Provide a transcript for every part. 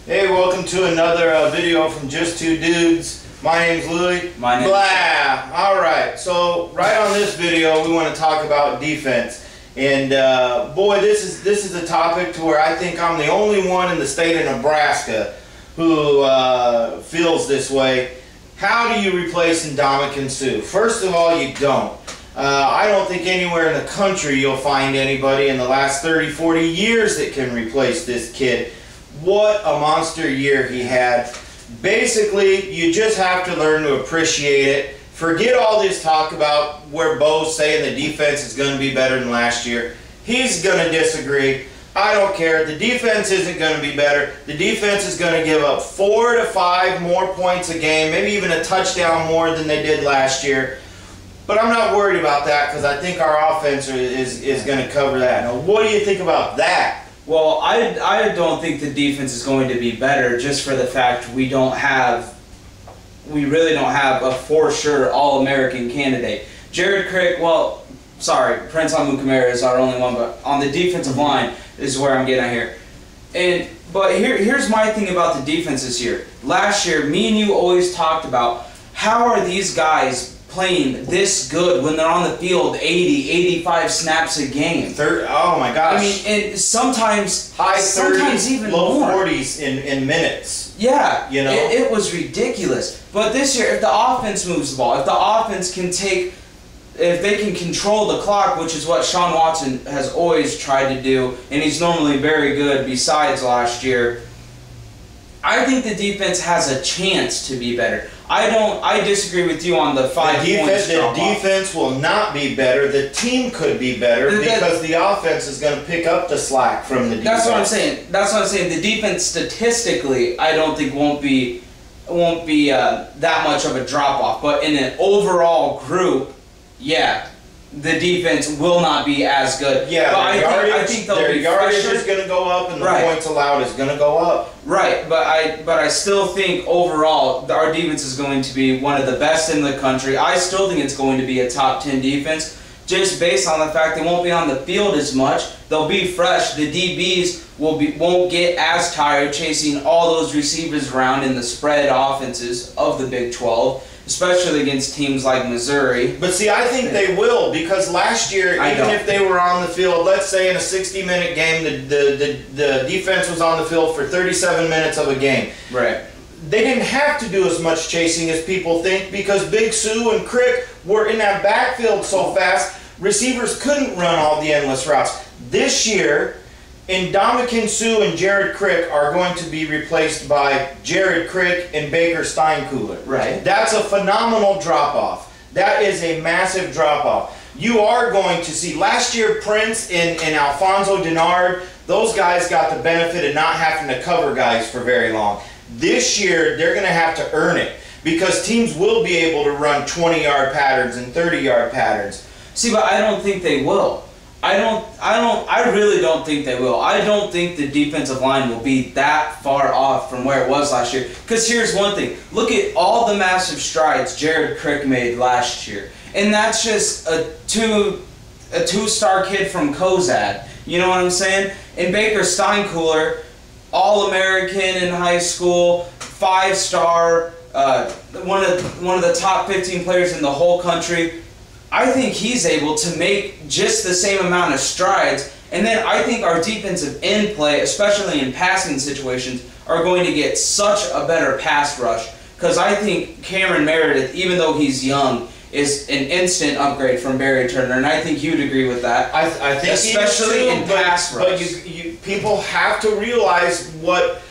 Hey, welcome to another video from Just Two Dudes. My name's Louie. My name's Blah. Alright, so right on this video we want to talk about defense. And boy, this is a topic to where I think I'm the only one in the state of Nebraska who feels this way. How do you replace Ndamukong Suh? First of all, you don't. I don't think anywhere in the country you'll find anybody in the last 30-40 years that can replace this kid. What a monster year he had. Basically, you just have to learn to appreciate it. Forget all this talk about where Bo's saying the defense is going to be better than last year. He's going to disagree. I don't care. The defense isn't going to be better. The defense is going to give up 4 to 5 more points a game, maybe even a touchdown more than they did last year. But I'm not worried about that because I think our offense is going to cover that. Now, what do you think about that? Well, I don't think the defense is going to be better just for the fact we really don't have a for sure All-American candidate. Jared Crick, well, sorry, Prince Amukamara is our only one, but on the defensive line is where I'm getting at here. But here's my thing about the defense this year. Last year, me and you always talked about how are these guys playing this good when they're on the field 80, 85 snaps a game. Oh my gosh. I mean, and sometimes high 30s, sometimes even low more. 40s in minutes. Yeah, you know, it was ridiculous. But this year, if the offense moves the ball, if the offense can if they can control the clock, which is what Sean Watson has always tried to do, and he's normally very good besides last year, I think the defense has a chance to be better. I disagree with you on the 5 points drop-off. The defense will not be better. The team could be better because the offense is going to pick up the slack from the defense. That's what I'm saying. That's what I'm saying. The defense statistically, I don't think won't be that much of a drop-off. But in an overall group, yeah, the defense will not be as good. Yeah, but I think their yardage is going to go up and the points allowed is going to go up. Right, but I still think overall our defense is going to be one of the best in the country. I still think it's going to be a top 10 defense, just based on the fact they won't be on the field as much. They'll be fresh. The DBs won't get as tired chasing all those receivers around in the spread offenses of the Big 12. Especially against teams like Missouri. But see, I think they will, because last year, even if they were on the field, let's say in a 60-minute game, the defense was on the field for 37 minutes of a game. Right. They didn't have to do as much chasing as people think because Big Sue and Crick were in that backfield so fast, receivers couldn't run all the endless routes. This year, Ndamukong Suh and Jared Crick are going to be replaced by Jared Crick and Baker Steinkuhler. Right. That's a phenomenal drop-off. That is a massive drop-off. You are going to see, last year Prince and Alfonso Denard, those guys got the benefit of not having to cover guys for very long. This year, they're going to have to earn it because teams will be able to run 20-yard patterns and 30-yard patterns. See, but I don't think they will. I really don't think they will. I don't think the defensive line will be that far off from where it was last year. Because here's one thing. Look at all the massive strides Jared Crick made last year. And that's just a two-star kid from Kozad. You know what I'm saying? And Baker Steinkuhler, All-American in high school, 5-star, one of the top 15 players in the whole country. I think he's able to make just the same amount of strides, and then I think our defensive end play, especially in passing situations, are going to get such a better pass rush because I think Cameron Meredith, even though he's young, is an instant upgrade from Barry Turner, and I think you'd agree with that. I think especially in pass rush. But people have to realize what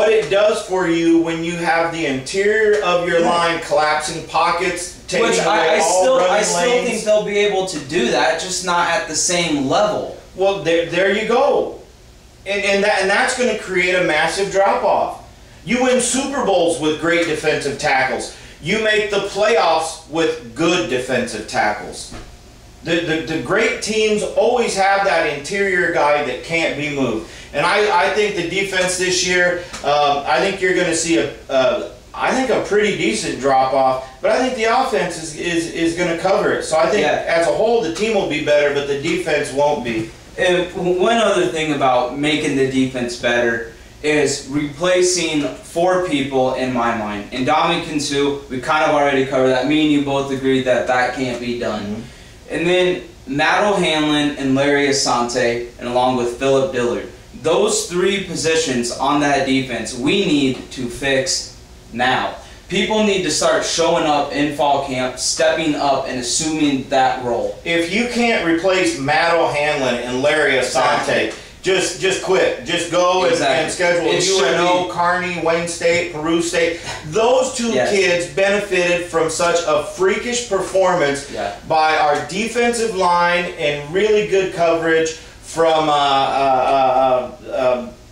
it does for you when you have the interior of your line collapsing pockets, taking Which away all running I still lanes. think they'll be able to do that, just not at the same level. Well, there you go. And that's going to create a massive drop-off. You win Super Bowls with great defensive tackles. You make the playoffs with good defensive tackles. The great teams always have that interior guy that can't be moved. And I think the defense this year, I think you're going to see a pretty decent drop-off, but I think the offense is going to cover it. So I think as a whole the team will be better, but the defense won't be. And one other thing about making the defense better is replacing 4 people in my mind. And Dominican Sue, we kind of already covered that. Me and you both agreed that that can't be done. Mm-hmm. And then Matt O'Hanlon and Larry Asante, and along with Philip Dillard. Those 3 positions on that defense we need to fix now. People need to start showing up in fall camp, stepping up and assuming that role. If you can't replace Matt O'Hanlon and Larry Asante, just quit. Just go and schedule UNO, Kearney, Wayne State, Peru State. Those 2 kids benefited from such a freakish performance by our defensive line and really good coverage from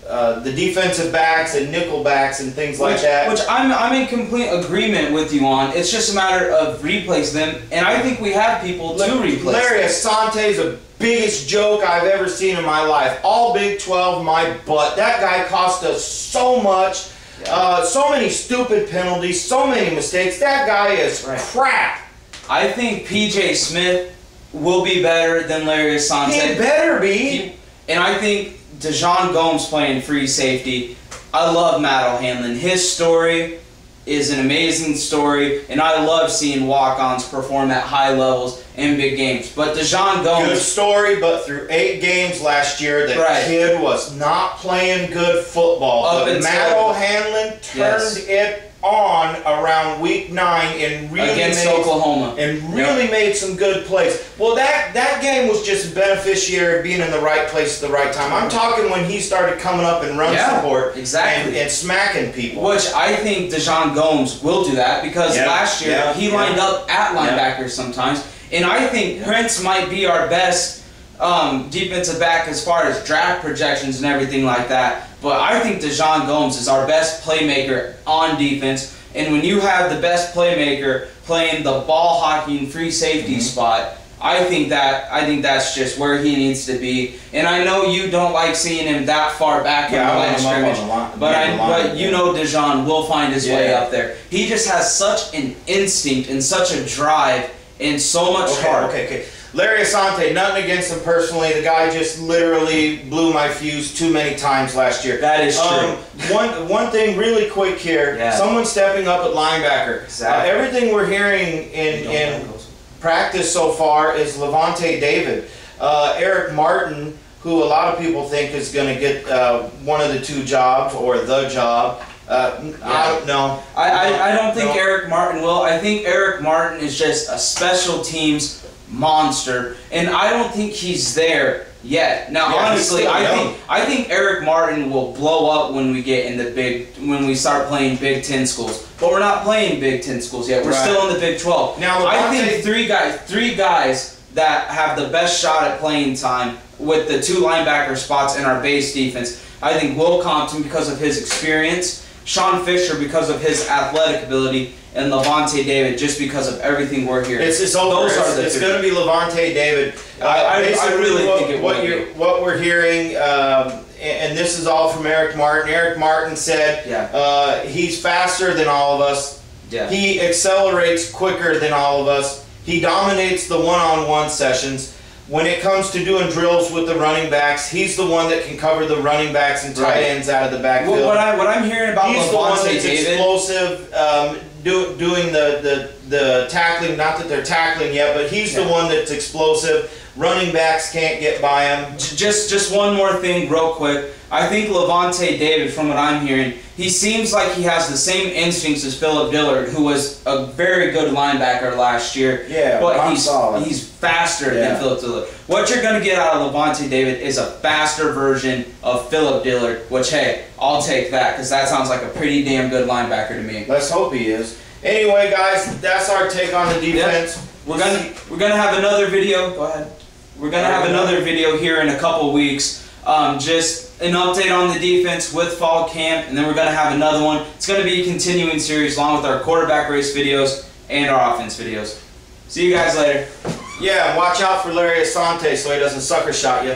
the defensive backs and nickel backs and things like that. Which I'm in complete agreement with you on. It's just a matter of replace them, and I think we have people to replace Larry Asante is the biggest joke I've ever seen in my life. All Big 12, my butt. That guy cost us so much. So many stupid penalties, so many mistakes. That guy is crap. I think PJ Smith will be better than Larry Asante. He better be. And I think Dejon Gomes playing free safety. I love Matt O'Hanlon. His story is an amazing story, and I love seeing walk-ons perform at high levels in big games. But Dejon Gomes... Good story, but through 8 games last year, the kid was not playing good football. But Matt O'Hanlon turned it on around week 9 and really against Oklahoma and really made some good plays. Well, that game was just a beneficiary of being in the right place at the right time. I'm talking when he started coming up and run support and smacking people. Which I think Dejon Gomes will do that because last year he lined up at linebacker sometimes. And I think Prince might be our best defensive back as far as draft projections and everything like that. But I think Dejon Gomes is our best playmaker on defense. And when you have the best playmaker playing the ball hawking free safety spot, I think that's just where he needs to be. And I know you don't like seeing him that far back in the line of scrimmage, but you know Dejon will find his way up there. He just has such an instinct and such a drive and so much heart. Larry Asante, nothing against him personally. The guy just literally blew my fuse too many times last year. That is true. One thing really quick here. Someone stepping up at linebacker. Exactly. Everything we're hearing in practice so far is Levante David. Eric Martin, who a lot of people think is going to get one of the 2 jobs or the job. I don't know. I don't think Eric Martin will. I think Eric Martin is just a special teams monster, and I don't think he's there yet. Now, honestly, I think Eric Martin will blow up when we get in when we start playing Big 10 schools. But we're not playing Big 10 schools yet. We're still in the Big 12. Now, I think three guys that have the best shot at playing time with the 2 linebacker spots in our base defense. I think Will Compton because of his experience, Sean Fisher because of his athletic ability, and Levante David just because of everything we're hearing. It's over. It's going to be Levante David. I really think it will be. What we're hearing, and this is all from Eric Martin. Eric Martin said he's faster than all of us. He accelerates quicker than all of us. He dominates the one-on-one sessions. When it comes to doing drills with the running backs, he's the one that can cover the running backs and tight ends out of the backfield. What I'm hearing about he's the one that's explosive, doing the tackling. Not that they're tackling yet, but he's the one that's explosive. Running backs can't get by him. Just one more thing real quick. I think Levante David, from what I'm hearing, he seems like he has the same instincts as Philip Dillard, who was a very good linebacker last year. But he's faster than Philip Dillard. What you're going to get out of Levante David is a faster version of Philip Dillard, which, hey, I'll take that because that sounds like a pretty damn good linebacker to me. Let's hope he is. Anyway, guys, that's our take on the defense. We're gonna have another video. Go ahead. We're gonna have another video here in a couple weeks. Just an update on the defense with fall camp, and then we're going to have another one. It's going to be a continuing series along with our quarterback race videos and our offense videos. See you guys later. Yeah, watch out for Larry Asante so he doesn't sucker shot you.